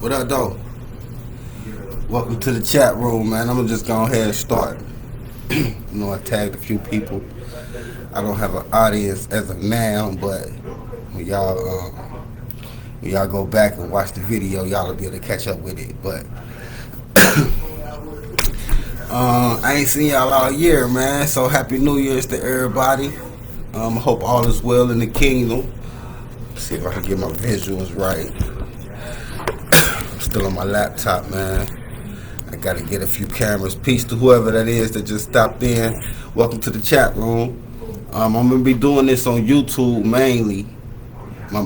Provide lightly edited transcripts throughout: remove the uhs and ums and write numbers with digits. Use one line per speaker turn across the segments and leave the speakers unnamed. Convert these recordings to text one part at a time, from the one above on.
What up, though? Welcome to the chat room, man. I'm gonna just go ahead and start. I tagged a few people. I don't have an audience as of now, but when y'all go back and watch the video, y'all will be able to catch up with it. But I ain't seen y'all all year, man. So happy New Year's to everybody. I hope all is well in the kingdom. See if I can get my visuals right. Still on my laptop, man. I gotta get a few cameras. Peace to whoever that is that just stopped in. Welcome to the chat room. I'm gonna be doing this on YouTube mainly. My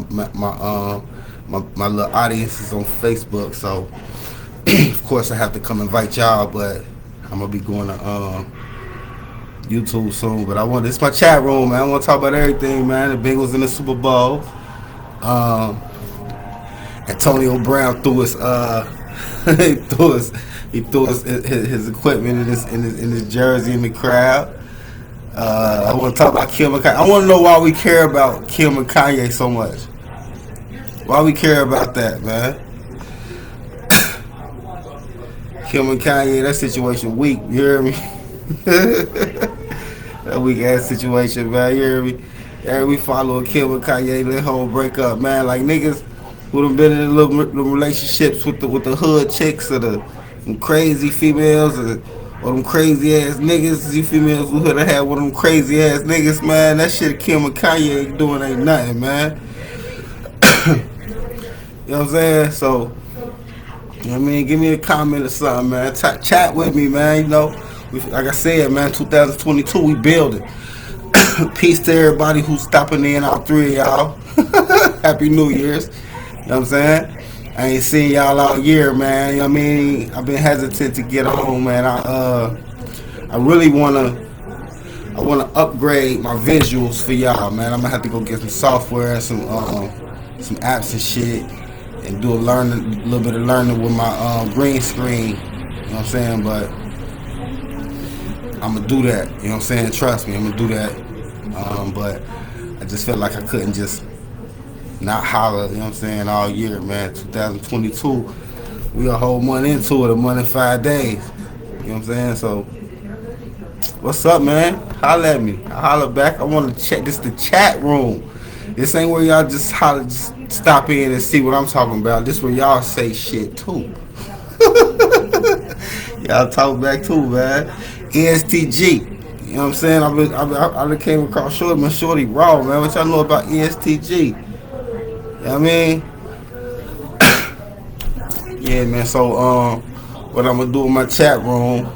little audience is on Facebook, so of course I have to come invite y'all. But I'm gonna be going to YouTube soon. But this is my chat room, man. I want to talk about everything, man. The Bengals in the Super Bowl. Antonio Brown threw his he threw his equipment in his jersey in the crowd. I want to talk about Kim and Kanye. I want to know why we care about Kim and Kanye so much. Why we care about that, man? Kim and Kanye, that situation weak. You hear me? That weak ass situation, man. You hear me? Yeah, we follow Kim and Kanye, that whole breakup, man. Like niggas who done been in little relationships with the hood chicks or them crazy females or them crazy ass niggas. You females who have had one of them crazy ass niggas, man. That shit Kim and Kanye doing ain't nothing, man. You know what I'm saying? So, you know what I mean? Give me a comment or something, man. Chat with me, man. You know, like I said, man, 2022, we building. Peace to everybody who's stopping in, all three of y'all. Happy New Year's. You know what I'm saying? I ain't seen y'all all year, man. You know what I mean? I've been hesitant to get on, man. I really wanna upgrade my visuals for y'all, man. I'm gonna have to go get some software, some apps and shit, and do a little bit of learning with my green screen. You know what I'm saying? But I'm gonna do that. You know what I'm saying? Trust me, I'm gonna do that. But I just felt like I couldn't just not holler, you know what I'm saying, all year, man. 2022, we a whole month into it, a month and 5 days. You know what I'm saying? So, what's up, man? Holler at me. I holler back. I want to check. This the chat room. This ain't where y'all just holler, just stop in and see what I'm talking about. This where y'all say shit, too. Y'all talk back, too, man. ESTG. You know what I'm saying? I came across Shorty raw, man. What y'all know about ESTG? You know what I mean? Yeah, man. So, what I'm gonna do in my chat room,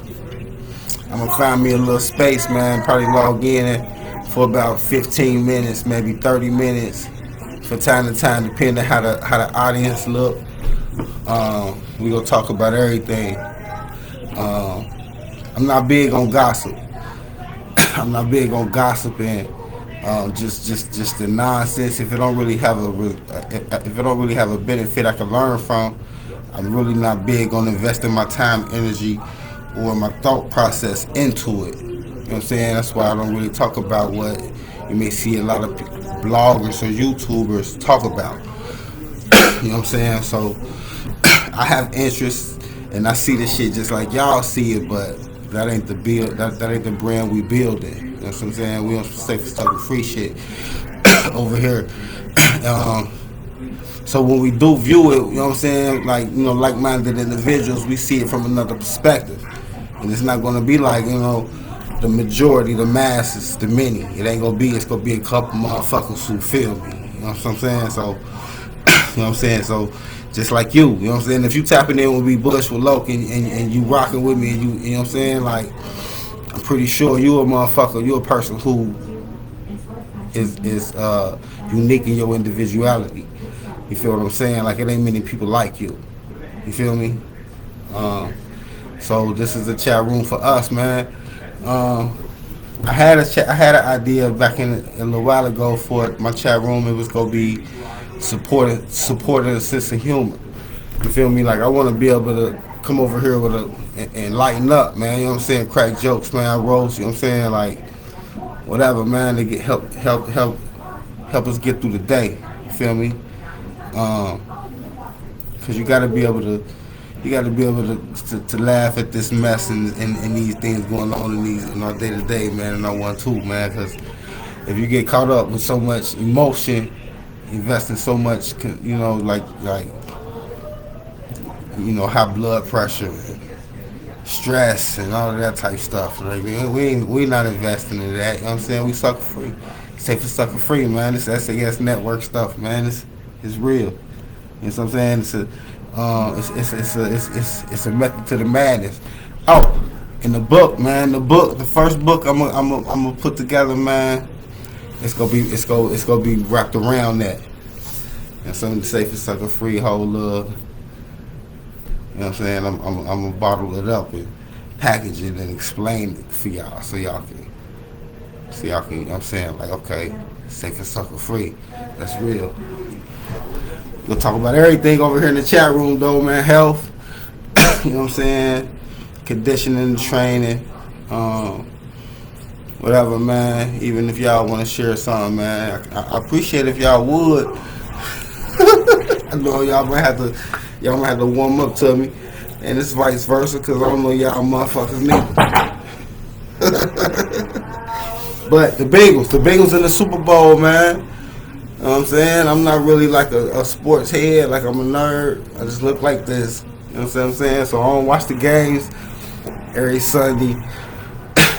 I'm gonna find me a little space, man. Probably log in for about 15 minutes, maybe 30 minutes, from time to time, depending on how the audience look. We gonna talk about everything. I'm not big on gossip. I'm not big on gossiping. Just the nonsense. If it don't really have a benefit I can learn from, I'm really not big on investing my time, energy, or my thought process into it. You know what I'm saying? That's why I don't really talk about what you may see a lot of bloggers or YouTubers talk about. You know what I'm saying? So I have interest and I see this shit just like y'all see it, but that ain't the build. That ain't the brand we building. You know what I'm saying? We don't say Sucafree shit over here. So when we do view it, you know what I'm saying? Like-minded individuals, we see it from another perspective, and it's not gonna be like the majority, the masses, the many. It ain't gonna be. It's gonna be a couple motherfuckers who feel me. You know what I'm saying? So, you know what I'm saying? So. Just like you know what I'm saying? If you tapping in with me, Bush, with Loke, and you rocking with me, and you know what I'm saying? Like, I'm pretty sure you a motherfucker, you a person who is unique in your individuality. You feel what I'm saying? Like, it ain't many people like you. You feel me? So this is a chat room for us, man. I had an idea back in a little while ago for my chat room. It was gonna be supporting a sense of humor. You feel me? Like I want to be able to come over here with and lighten up, man. You know what I'm saying? Crack jokes, man. Roast. You know what I'm saying? Like whatever, man. To get help us get through the day. You feel me? Cause because you got to be able to laugh at this mess and these things going on in our day to day, man, and I want to, man, because if you get caught up with so much emotion, investing so much, like high blood pressure, stress, and all of that type stuff. Like we not investing in that. You know what I'm saying? We sucker free. Safe for sucker free, man. It's S.A.S network stuff, man. It's real. You know what I'm saying? It's a method to the madness. Oh, in the book, man, the first book I'm gonna put together, man. It's gonna be wrapped around that. And something safe and sucker free, whole love. You know what I'm saying? I'm gonna bottle it up and package it and explain it for y'all, so y'all can. You know what I'm saying? Like, okay, safe and sucker free. That's real. We'll talk about everything over here in the chat room, though, man. Health, you know what I'm saying? Conditioning, training, whatever, man. Even if y'all want to share something, man, I appreciate if y'all would. I know y'all might have to warm up to me, and it's vice versa, because I don't know y'all motherfuckers neither. But the Bengals in the Super Bowl, man. You know what I'm saying? I'm not really like a sports head, like I'm a nerd. I just look like this. You know what I'm saying? So I don't watch the games every Sunday.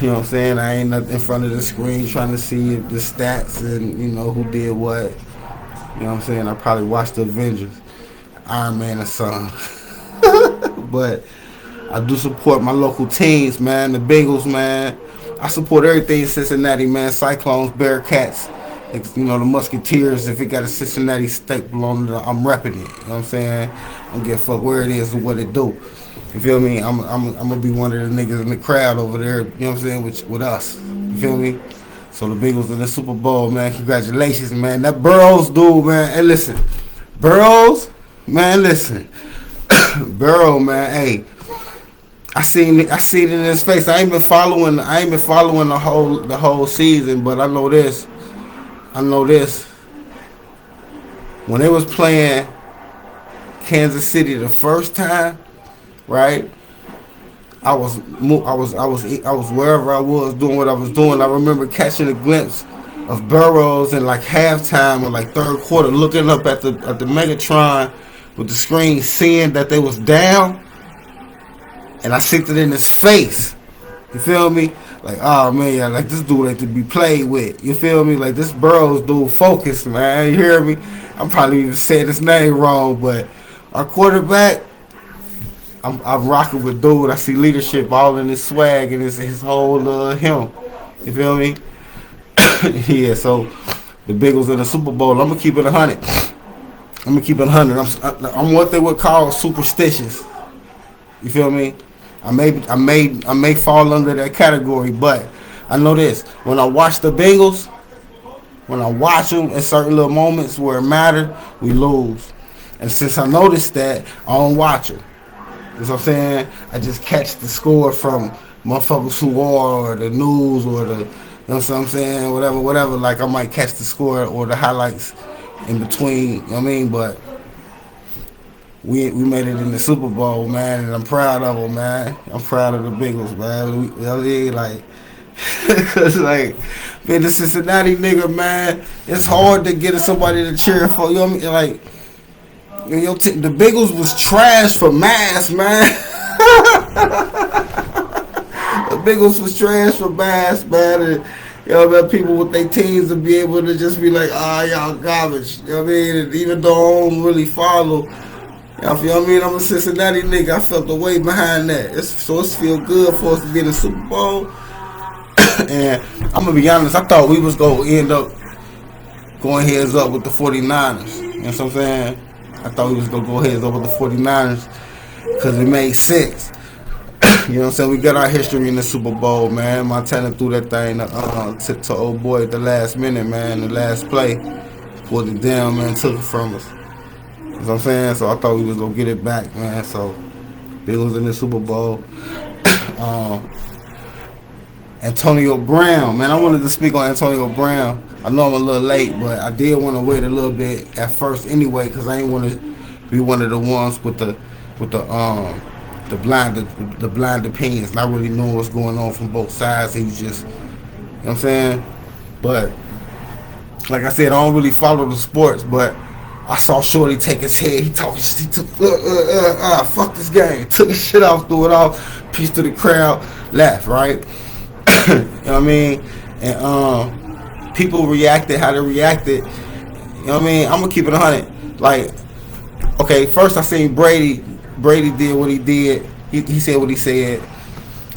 You know what I'm saying? I ain't up in front of the screen trying to see the stats and, who did what. You know what I'm saying? I probably watched the Avengers, Iron Man or something. But I do support my local teams, man. The Bengals, man. I support everything in Cincinnati, man. Cyclones, Bearcats, the Musketeers. If it got a Cincinnati staple on it, I'm repping it. You know what I'm saying? I don't give a fuck where it is or what it do. You feel me? I'm gonna be one of the niggas in the crowd over there. You know what I'm saying? With us. You feel me? So the Bengals in the Super Bowl, man. Congratulations, man. That Burrows dude, man. Hey, listen, Burrows, man. Listen, Burrow, man. Hey. I seen it in his face. I ain't been following the whole season, but I know this. When they was playing Kansas City the first time, right? I was wherever I was doing what I was doing. I remember catching a glimpse of Burrows in like halftime or like third quarter, looking up at the Megatron with the screen, seeing that they was down. And I sicked it in his face. You feel me? Like, oh man, like this dude ain't to be played with. You feel me? Like this Burrows dude focused, man. You hear me? I'm probably even saying his name wrong, but our quarterback, I'm rocking with dude. I see leadership all in his swag and his whole him. You feel me? Yeah. So the Bengals in the Super Bowl. I'm gonna keep it 100. I'm what they would call superstitious. You feel me? I may fall under that category, but I know this. When I watch the Bengals, when I watch them in certain little moments where it matters, we lose. And since I noticed that, I don't watch them. You know what I'm saying? I just catch the score from motherfuckers who are, or the news, or the, you know what I'm saying? Whatever. Like I might catch the score or the highlights in between. You know what I mean? But we made it in the Super Bowl, man, and I'm proud of them, man. I'm proud of the Bengals, man. You know what I mean? Like, cause like, man, the Cincinnati nigga, man, it's hard to get somebody to cheer for. You know what I mean? Like, the Bengals was trash for mass, man. The Bengals was trash for mass, man. And, man, people with their teams to be able to just be like, y'all garbage. You know what I mean? And even though I don't really follow. You feel me? I'm a Cincinnati nigga. I felt the weight behind that. So it's feel good for us to get a Super Bowl. And I'm going to be honest, I thought we was going to end up going heads up with the 49ers. You know what I'm saying? I thought we was going to go heads up with the 49ers because it made sense. You know what I'm saying? We got our history in the Super Bowl, man. Montana threw that thing to old boy at the last minute, man. The last play. Pulled it down, man. Took it from us. You know what I'm saying? So I thought we was going to get it back, man. So, Bills in the Super Bowl. Antonio Brown. Man, I wanted to speak on Antonio Brown. I know I'm a little late, but I did want to wait a little bit at first anyway because I ain't want to be one of the ones with the blind opinions, not really knowing what's going on from both sides. And you just, you know what I'm saying? But like I said, I don't really follow the sports, but I saw Shorty take his head. He talking. He took fuck this game. Took his shit off, threw it off. Peace to the crowd. Laugh, right? You know what I mean? And people reacted how they reacted. You know what I mean? I'm gonna keep it 100. Like, okay, first I seen Brady. Brady did what he did. He said what he said.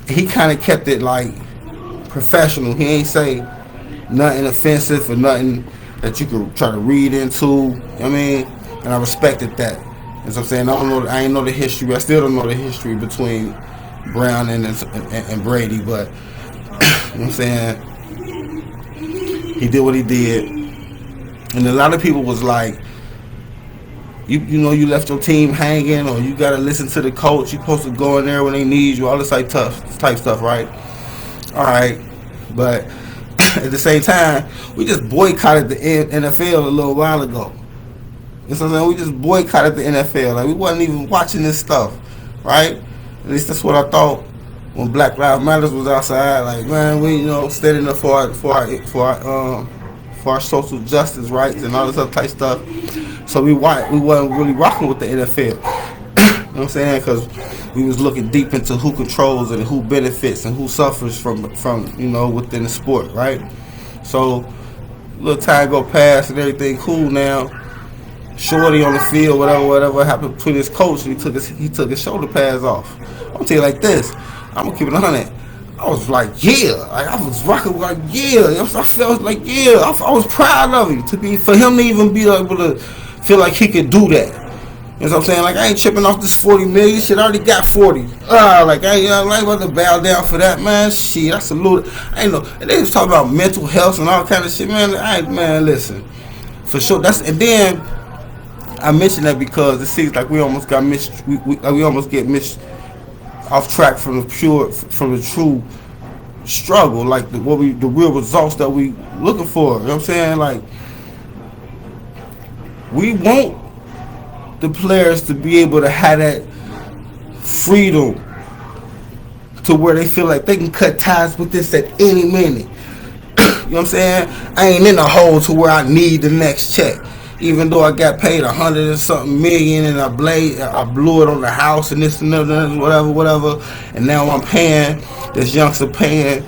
He kind of kept it like professional. He ain't say nothing offensive or nothing that you could try to read into. You know what I mean? And I respected that. You know what I'm saying? I ain't know the history. I still don't know the history between Brown and Brady, but you know what I'm saying? He did what he did. And a lot of people was like, you know, you left your team hanging, or you gotta listen to the coach. You supposed to go in there when they need you. All this type stuff, right? All right, but at the same time, we just boycotted the NFL a little while ago. You know what I'm saying? We just boycotted the NFL. Like, we wasn't even watching this stuff, right? At least that's what I thought when Black Lives Matter was outside. Like, man, we, you know, standing up for our social justice rights and all this other type stuff. So we wasn't really rocking with the NFL. You know what I'm saying? Because we was looking deep into who controls and who benefits and who suffers from you know, within the sport, right? So a little time go past and everything cool now. Shorty on the field, whatever happened between his coach, and he took his shoulder pads off. I'm gonna tell you like this. I'm gonna keep it 100. I was like, yeah, like, I was rocking like, yeah. I felt like, yeah. I was proud of him for him to even be able to feel like he could do that. You know what I'm saying? Like, I ain't tripping off this 40 million shit. I already got 40. Like, I ain't about to bow down for that, man. Shit, I salute it. I ain't know. And they was talking about mental health and all kind of shit, man. Man, listen, for sure. And then I mentioned that because it seems like we almost got we almost get off track from the true struggle, like the real results that we looking for. You know what I'm saying? Like, we want the players to be able to have that freedom to where they feel like they can cut ties with this at any minute. You know what I'm saying? I ain't in a hole to where I need the next check. Even though I got paid 100 and something million and I blew it on the house and this and that, whatever, and now I'm paying, this youngster paying,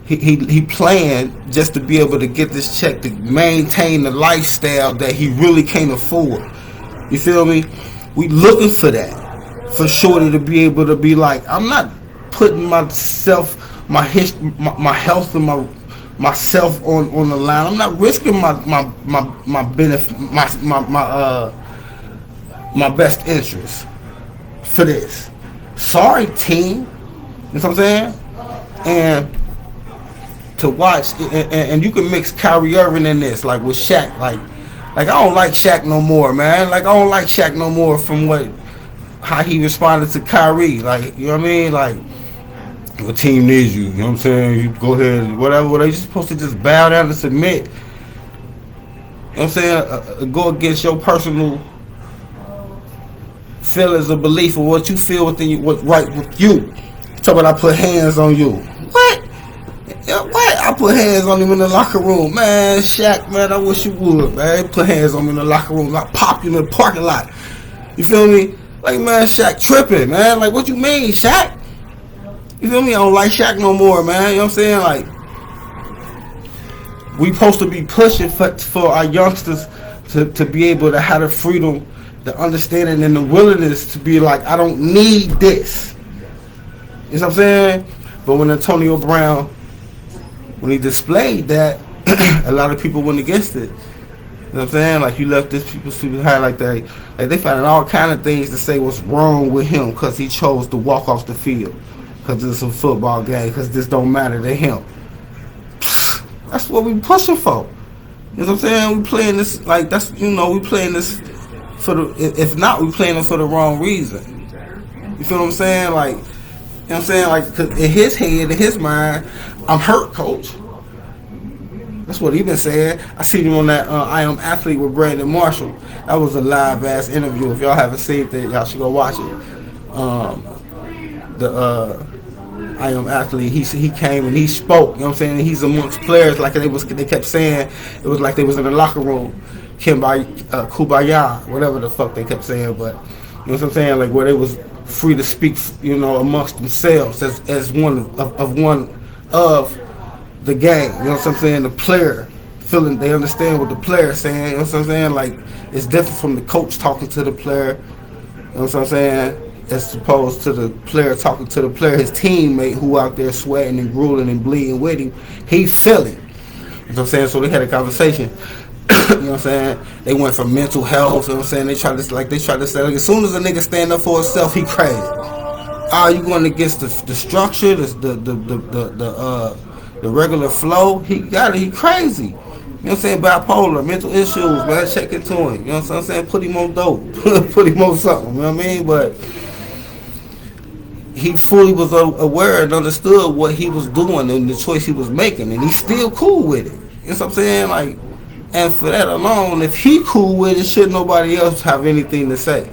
he playing just to be able to get this check to maintain the lifestyle that he really can't afford. You feel me? We looking for that, for Shorty to be able to be like, I'm not putting myself, my health and myself on the line. I'm not risking my benefit, my best interest for this. Sorry, team. You know what I'm saying? And to watch, and you can mix Kyrie Irving in this, like with Shaq. Like I don't like Shaq no more, man. Like, I don't like Shaq no more from how he responded to Kyrie. Like, you know what I mean? Like, the team needs you. You know what I'm saying? You go ahead, whatever. You're supposed to just bow down and submit. You know what I'm saying? Go against your personal feelings or belief or what you feel within you, what's right with you. Talk about I put hands on you. What? What? I put hands on him in the locker room. Man, Shaq, man, I wish you would, man. Put hands on me in the locker room. I pop you in the parking lot. You feel me? Like, man, Shaq tripping, man. Like, what you mean, Shaq? You feel me? I don't like Shaq no more, man. You know what I'm saying? Like, we supposed to be pushing for our youngsters to be able to have the freedom, the understanding, and the willingness to be like, I don't need this. You know what I'm saying? But when Antonio Brown, when he displayed that, a lot of people went against it. You know what I'm saying? Like, you left this people super high like that. Like, they found all kind of things to say what's wrong with him because he chose to walk off the field. Because it's a football game. Because this don't matter to him. That's what we pushing for. You know what I'm saying? We playing this, like, that's, you know, we playing this for the, if not, we playing it for the wrong reason. You feel what I'm saying? Like, you know what I'm saying? Like, cause in his head, in his mind, I'm hurt, coach. That's what he been saying. I seen him on that I Am Athlete with Brandon Marshall. That was a live ass interview. If y'all haven't seen it, y'all should go watch it. The I Am Athlete. He came and he spoke. You know what I'm saying? He's amongst players like they kept saying it was like they was in the locker room. Kubaya, whatever the fuck they kept saying, but you know what I'm saying? Like where they was free to speak, you know, amongst themselves as one of the game. You know what I'm saying? The player feeling they understand what the player saying. You know what I'm saying? Like it's different from the coach talking to the player. You know what I'm saying? As opposed to the player talking to the player, his teammate who out there sweating and grueling and bleeding with him. He feeling. You know what I'm saying? So they had a conversation. You know what I'm saying? They went from mental health. You know what I'm saying? They tried to say like, as soon as a nigga stand up for himself, he crazy. Are you going against the structure, the regular flow? He got it. He crazy. You know what I'm saying? Bipolar, mental issues, man. Check it to him. You know what I'm saying? Put him on dope. Put him on something. You know what I mean? But he fully was aware and understood what he was doing and the choice he was making, and he's still cool with it. You know what I'm saying? Like, and for that alone, if he cool with it, should nobody else have anything to say?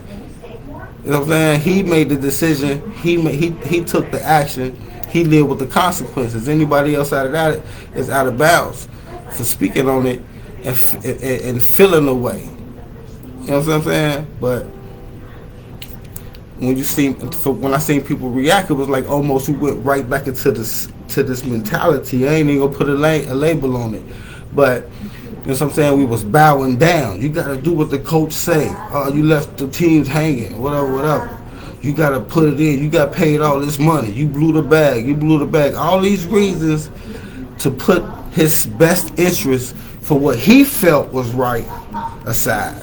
You know what I'm saying? He made the decision. He took the action. He lived with the consequences. Anybody else out of that is out of bounds for speaking on it and feeling the way. You know what I'm saying? But when I seen people react, it was like almost we went right back into this mentality. I ain't even gonna put a label on it, but you know what I'm saying? We was bowing down. You gotta do what the coach say. You left the teams hanging. Whatever. You gotta put it in. You got paid all this money. You blew the bag. All these reasons to put his best interest for what he felt was right aside.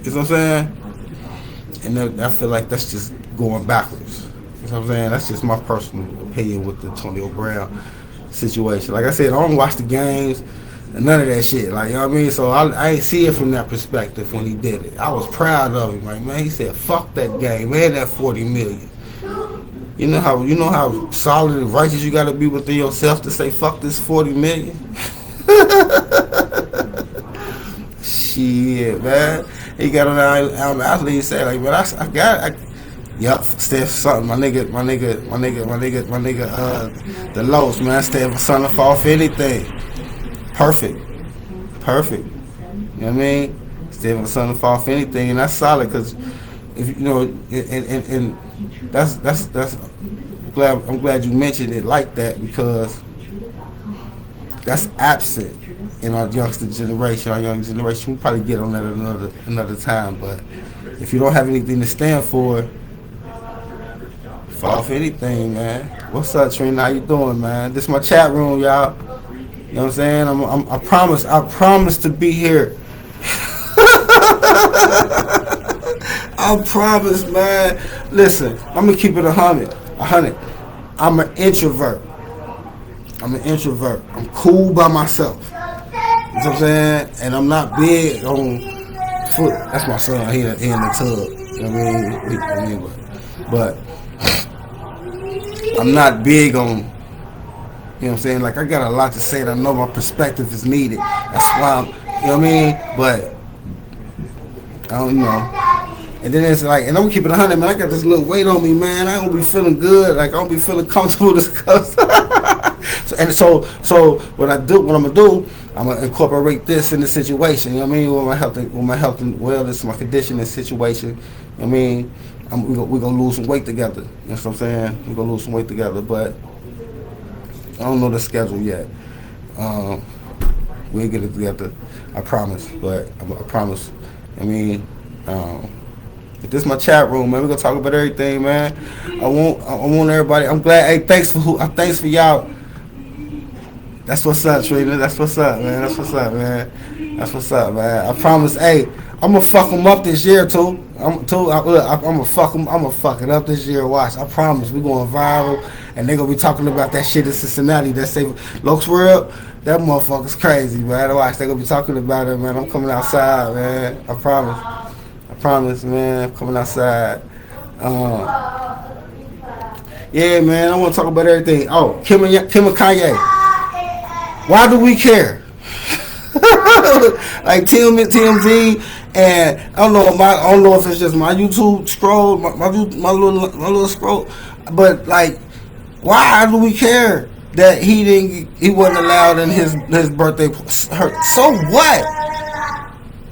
You know what I'm saying? And I feel like that's just going backwards. You know what I'm saying? That's just my personal opinion with the Antonio Brown situation. Like I said, I don't watch the games and none of that shit. Like, you know what I mean? So I ain't see it from that perspective when he did it. I was proud of him. Like, man, he said, fuck that game. Man, that 40 million. You know how solid and righteous you gotta be within yourself to say, fuck this 40 million? Shit, man. He got on the athlete and said, like, man, I got it. Yup, stand for something. My nigga, the Los, man, stand for something for anything. Perfect. You know what I mean? Stand for something for anything, and that's solid, because if you know, and that's I'm glad you mentioned it like that, because that's absent in our youngster generation. Our young generation, we'll probably get on that another time. But if you don't have anything to stand for off anything, man. What's up, Trina? How you doing, man? This is my chat room, y'all. You know what I'm saying? I promise to be here. I promise, man. Listen, I'm gonna keep it 100. I'm an introvert. I'm cool by myself. You know what I'm saying? And I'm not big on foot. That's my son. He in the tub. You know what I mean? But I'm not big on, you know what I'm saying? Like, I got a lot to say, and I know my perspective is needed. That's why I'm, you know what I mean? But I don't know. And then it's like, and I'm gonna keep it 100, man. I got this little weight on me, man. I don't be feeling good. Like, I don't be feeling comfortable to discuss. So what I'm gonna do, I'm gonna incorporate this in the situation. You know what I mean? With my health and wellness, my conditioning situation. You know what I mean? We're gonna lose some weight together. You know what I'm saying? We're gonna lose some weight together, but I don't know the schedule yet. We'll get it together. I promise. But I promise. I mean, if this is my chat room, man, we're gonna talk about everything, man. I want everybody. I'm glad. Hey, thanks for y'all. That's what's up, Trina. That's what's up, man. That's what's up, man. I promise. Hey, I'm gonna fuck them up this year too. I'm gonna fuck them. I'm gonna fuck it up this year. Watch. I promise. We going viral, and they gonna be talking about that shit in Cincinnati. That say Lokes World. That motherfucker's crazy, man. Watch. They gonna be talking about it, man. I'm coming outside, man. I promise, man. I'm coming outside. Yeah, man. I want to talk about everything. Oh, Kim and Kanye. Why do we care? Like TMZ, and I don't know if it's just my YouTube scroll, my little scroll, but like, why do we care that he wasn't allowed in his birthday? So what?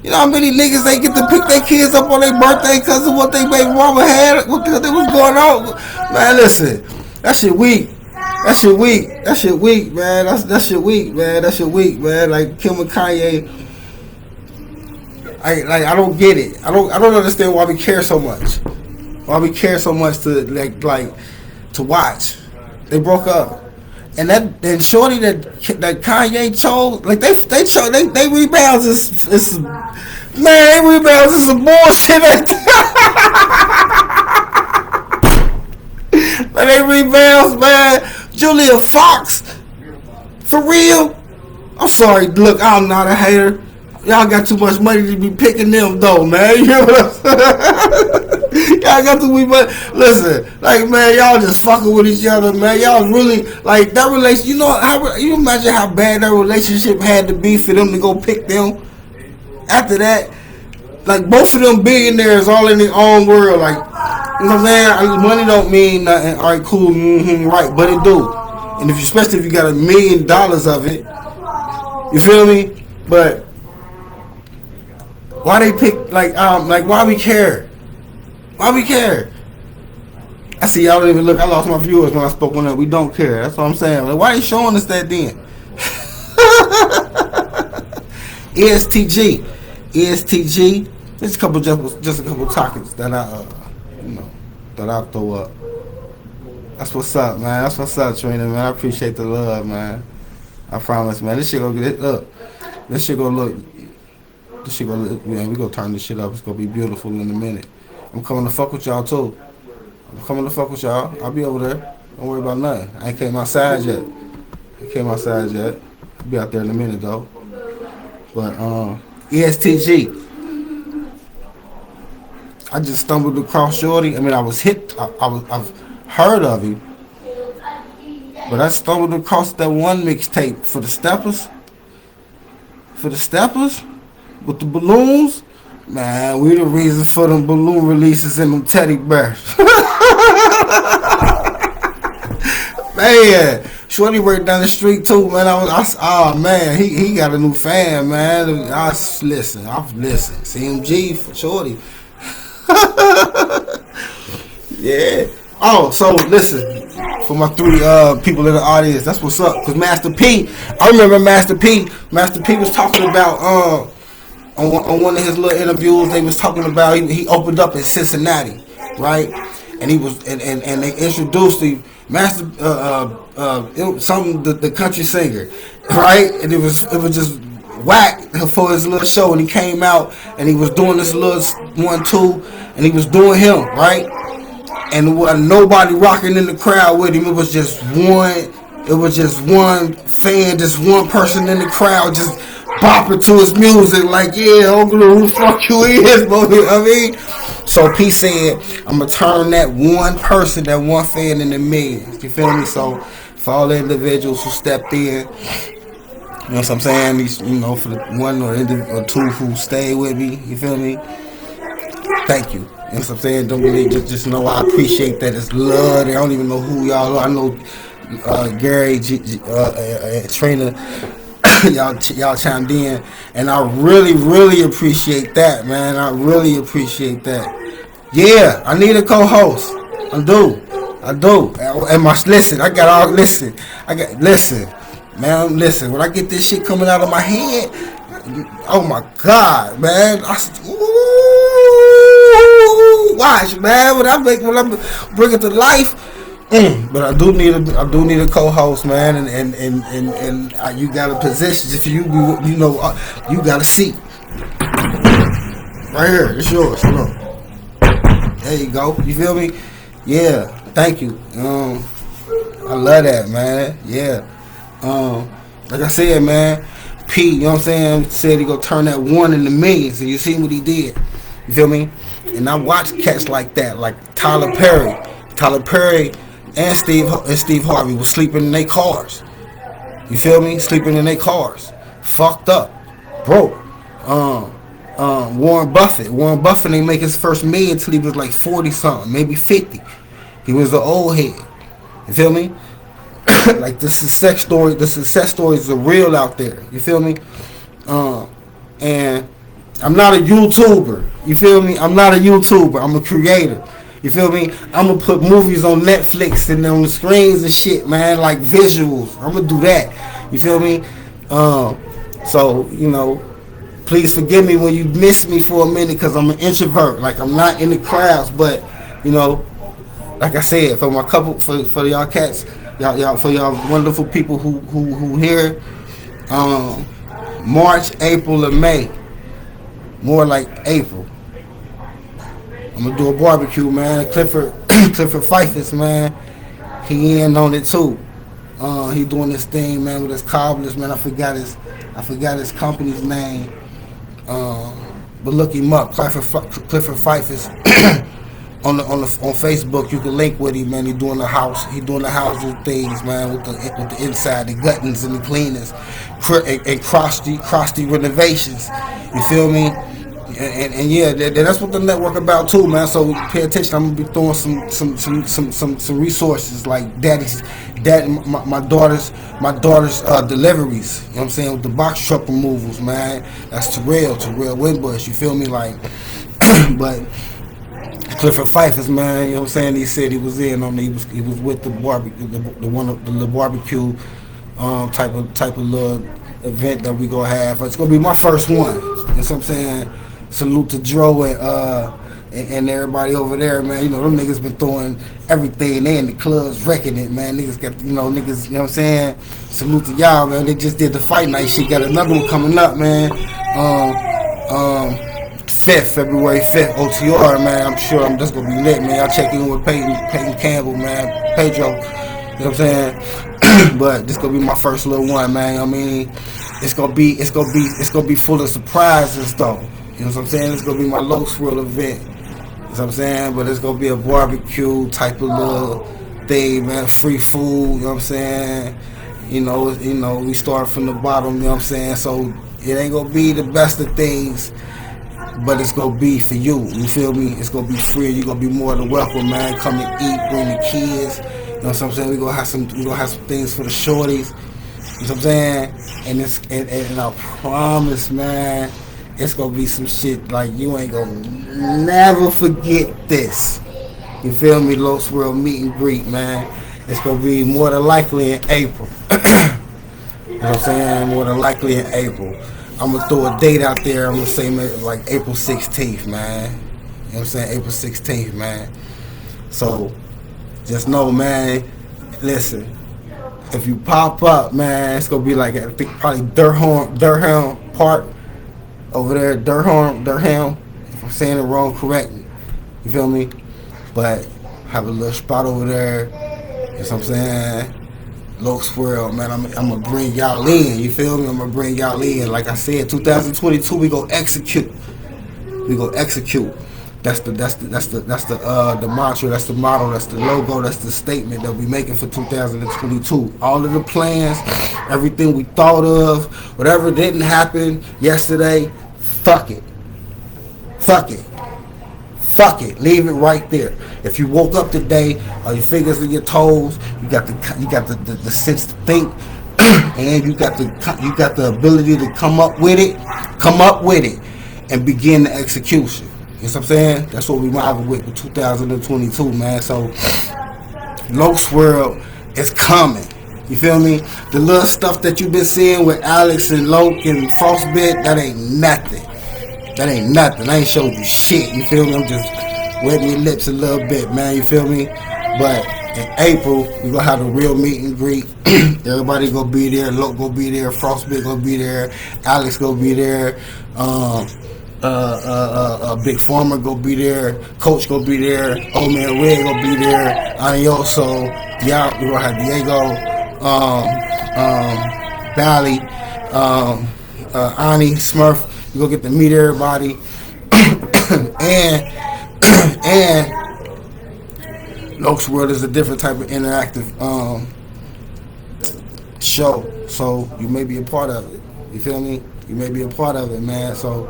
You know how many niggas they get to pick their kids up on their birthday because of what they baby mama had, what was going on? Man, listen, that shit weak. That shit weak. That shit weak, man. That shit weak, man. That shit weak, man. Like Kim and Kanye, I don't get it. I don't understand why we care so much. Why we care so much to like to watch. They broke up, and shorty that Kanye chose, like they rebounds is man, they rebounds is some bullshit. Man, they rebounds, man. Julia Fox, for real. I'm sorry, look, I'm not a hater. Y'all got too much money to be picking them though, man. You know what I'm saying? Y'all got too much. Listen, like, man, y'all just fucking with each other, man. Y'all really like that relation. You know how you imagine how bad that relationship had to be for them to go pick them. After that, like both of them billionaires all in their own world, like, you know what I'm saying? Money don't mean nothing. All right, cool, right, but it do. And especially if you got $1 million of it, you feel me? But why they pick like why we care? Why we care? I see y'all don't even look. I lost my viewers when I spoke on that. We don't care. That's what I'm saying. Like, why they showing us that then? ESTG. There's just a couple topics that I throw up. That's what's up, man. That's what's up, Trina, man. I appreciate the love, man. I promise, man. This shit gonna get it up. This shit gonna look. Man, we gonna turn this shit up. It's gonna be beautiful in a minute. I'm coming to fuck with y'all too. I'm coming to fuck with y'all. I'll be over there. Don't worry about nothing. I ain't came outside yet. I'll be out there in a minute though. But ESTG. I just stumbled across Shorty. I mean, I was hit. I've heard of him, but I stumbled across that one mixtape for the Steppers. With the balloons. Man, we the reason for them balloon releases and them teddy bears. Man, Shorty worked down the street too, man. Oh man, he got a new fan, man. I've listened. CMG for Shorty. Yeah. Oh, so listen, for my 3 people in the audience, that's what's up. Cause Master P, I remember Master P. Master P was talking about on one of his little interviews. They was talking about he opened up in Cincinnati, right? And he was and they introduced him, Master the country singer, right? And it was just whack for his little show. And he came out and he was doing this little 1-2, and he was doing him, right? And nobody rocking in the crowd with him. It was just one fan, just one person in the crowd, just bopping to his music, like, yeah, I don't know who the fuck you is, bro. I mean, so P said, I'm gonna turn that one person, that one fan into millions. You feel me? So for all the individuals who stepped in, you know what I'm saying? These, for the 1 or 2 who stayed with me, you feel me? Thank you. You know what I'm saying? Don't really just know I appreciate that. It's love. I don't even know who y'all are. I know Gary, Trina, y'all chimed in, and I really appreciate that, man. I really appreciate that. Yeah, I need a co-host. I do. And listen, man. Listen, when I get this shit coming out of my head, oh my God, man. Watch, man. When I bring it to life. But I do need a co-host, man, and you got a position. If you got a seat right here. It's yours. Hold on. There you go. You feel me? Yeah. Thank you. I love that, man. Yeah. Like I said, man, P, you know what I'm saying, said he gonna turn that one into millions, and you see what he did. You feel me? And I watch cats like that, like Tyler Perry and Steve Harvey was sleeping in their cars. You feel me? Sleeping in their cars, fucked up, broke. Warren Buffett. Warren Buffett ain't make his first million until he was like 40 something, maybe 50. He was an old head. You feel me? Like the success story. The success stories are real out there. You feel me? And I'm not a YouTuber. You feel me? I'm not a YouTuber. I'm a creator. You feel me? I'm gonna put movies on Netflix and on the screens and shit, man, like visuals. I'm gonna do that. You feel me? So you know, please forgive me when you miss me for a minute, because I'm an introvert. Like, I'm not in the crowds, but you know, like I said, for my couple, for y'all cats, y'all for y'all wonderful people who here, March, April, and May, more like April. I'm gonna do a barbecue, man. Clifford Fifus, man, he in on it too. He doing this thing, man, with his cobblers, man. I forgot his company's name. But look him up, Clifford Fifus. on Facebook, you can link with him, man. He doing the house things, man, with the inside, the guttings and the cleaners, and crusty renovations. You feel me? And yeah, that's what the network about too, man. So pay attention. I'm gonna be throwing some resources like my daughter's deliveries. You know what I'm saying, with the box truck removals, man. That's Terrell Winbush. You feel me? Like, but Clifford Fifus, man. You know what I'm saying? He said he was in on. He was with the barbecue, the barbecue type of little event that we gonna have. It's gonna be my first one. You know what I'm saying? Salute to Dro and everybody over there, man. You know, them niggas been throwing everything. They in the clubs wrecking it, man. Niggas got, you know what I'm saying? Salute to y'all, man. They just did the fight night shit. Got another one coming up, man. February 5th, OTR, man. I'm sure that's gonna be lit, man. Y'all check in with Peyton Campbell, man. Pedro. You know what I'm saying? But this gonna be my first little one, man. I mean, it's gonna be full of surprises though. You know what I'm saying? It's gonna be my low swirl event. You know what I'm saying? But it's gonna be a barbecue type of little thing, man. Free food, you know what I'm saying? You know, we start from the bottom, you know what I'm saying? So it ain't gonna be the best of things, but it's gonna be for you. You feel me? It's gonna be free. You're gonna be more than welcome, man. Come and eat, bring the kids. You know what I'm saying? We gonna have some things for the shorties. You know what I'm saying? And I promise, man, it's gonna be some shit like you ain't gonna never forget this. You feel me? Low Swirl meet and greet, man. It's gonna be more than likely in April. You know what I'm saying? More than likely in April. I'm gonna throw a date out there. I'm gonna say like April 16th, man. You know what I'm saying? April 16th, man. So just know, man. Listen, if you pop up, man, it's gonna be like, I think probably Durham Park over there. Durham. If I'm saying it wrong, correct me. You feel me? But have a little spot over there. You know what I'm saying? Low Swirl, man. I'm gonna bring y'all in. You feel me? I'm gonna bring y'all in. Like I said, 2022, we gonna execute. We gonna execute. That's the mantra. That's the motto. That's the logo. That's the statement that we making for 2022. All of the plans, everything we thought of, whatever didn't happen yesterday, fuck it. Fuck it. Fuck it. Leave it right there. If you woke up today, your fingers and your toes, you got the sense to think, and you got the ability to come up with it, and begin the execution. You know what I'm saying? That's what we rival with 2022, man. So Low Swirl is coming. You feel me? The little stuff that you've been seeing with Alex and Loke and Frostbit, that ain't nothing. I ain't showed you shit. You feel me? I'm just wetting your lips a little bit, man. You feel me? But in April, we gonna have a real meet and greet. Everybody gonna be there. Loke gonna be there. Frostbit gonna be there. Alex gonna be there. Big Farmer gonna be there. Coach gonna be there. Old Man Red gonna be there. Anioso. Yeah, we gonna have Diego. Bally. Ani Smurf. You gonna get to meet everybody, and Loke's World is a different type of interactive show. So you may be a part of it. You feel me? You may be a part of it, man. So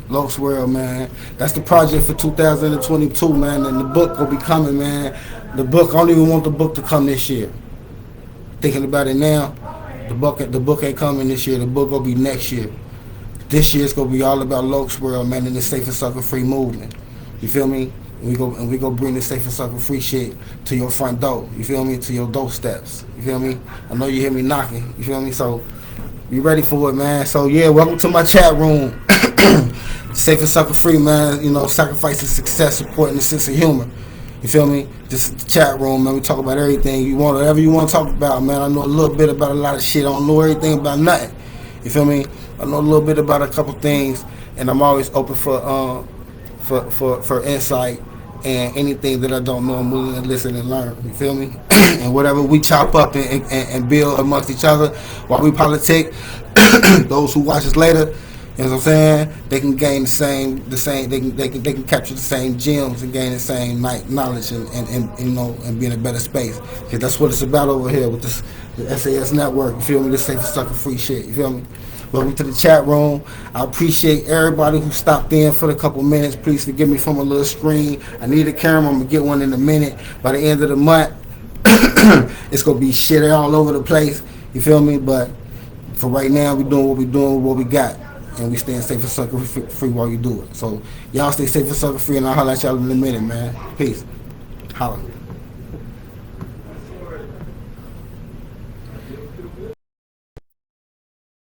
Lokes World, man. That's the project for 2022, man. And the book will be coming, man. The book, I don't even want the book to come this year. Thinking about it now, the book ain't coming this year. The book will be next year. This year it's gonna be all about Lokes World, man, and the safe and sucker free movement. You feel me? And we go bring the safe and sucker free shit to your front door. You feel me? To your doorsteps. You feel me? I know you hear me knocking. You feel me? So be ready for it, man. So yeah, welcome to my chat room. Safe and sucker free, man. You know, sacrificing success, supporting the sense of humor. You feel me? This is the chat room, man. We talk about everything you want, whatever you want to talk about, man. I know a little bit about a lot of shit. I don't know everything about nothing. You feel me? I know a little bit about a couple things, and I'm always open for insight and anything that I don't know. I'm willing to listen and learn. You feel me? And whatever we chop up and build amongst each other while we politic, those who watch us later, you know what I'm saying? They can gain the same. They can capture the same gems and gain the same knowledge and you know and be in a better space. Cause that's what it's about over here with this the S.A.S network. You feel me? This safe and sucker free shit. You feel me? Welcome to the chat room. I appreciate everybody who stopped in for the couple minutes. Please forgive me for my little screen. I need a camera. I'm gonna get one in a minute. By the end of the month, it's gonna be shit all over the place. You feel me? But for right now, we doing with what we got. And we staying safe and sucker free while you do it. So y'all stay safe and sucker free, and I'll holler at y'all in a minute, man. Peace. Holla.